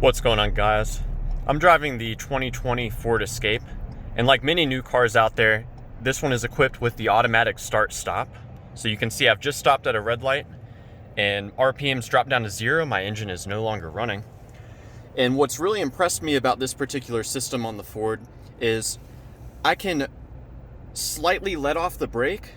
What's going on, guys? I'm driving the 2020 Ford Escape, and like many new cars out there, this one is equipped with the automatic start-stop. So you can see I've just stopped at a red light and RPM's dropped down to 0. My engine is no longer running. And what's really impressed me about this particular system on the Ford is I can slightly let off the brake,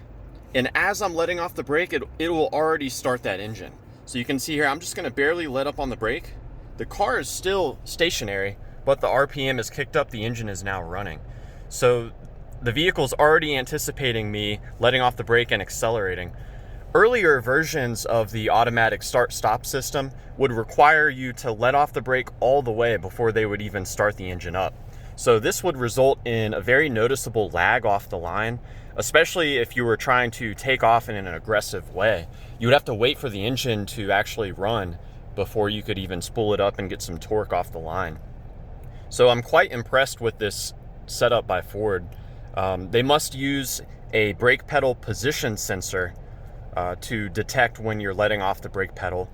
and as I'm letting off the brake, it will already start that engine. So you can see here, I'm just gonna barely let up on the brake. The car is still stationary, but the RPM is kicked up, the engine is now running. So the vehicle's already anticipating me letting off the brake and accelerating. Earlier versions of the automatic start-stop system would require you to let off the brake all the way before they would even start the engine up. So this would result in a very noticeable lag off the line, especially if you were trying to take off in an aggressive way. You would have to wait for the engine to actually run before you could even spool it up and get some torque off the line. So I'm quite impressed with this setup by Ford. They must use a brake pedal position sensor to detect when you're letting off the brake pedal.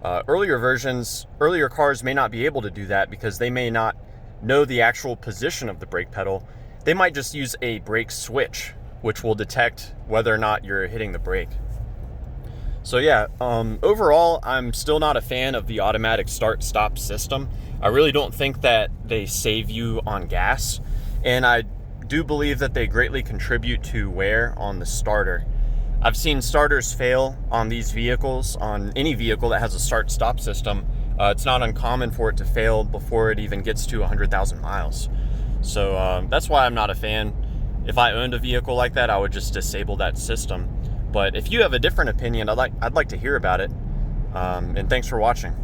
Earlier cars may not be able to do that because they may not know the actual position of the brake pedal. They might just use a brake switch, which will detect whether or not you're hitting the brake. So yeah, overall, I'm still not a fan of the automatic start-stop system. I really don't think that they save you on gas, and I do believe that they greatly contribute to wear on the starter. I've seen starters fail on these vehicles, on any vehicle that has a start-stop system. It's not uncommon for it to fail before it even gets to 100,000 miles. So that's why I'm not a fan. If I owned a vehicle like that, I would just disable that system. But if you have a different opinion, I'd like to hear about it. And thanks for watching.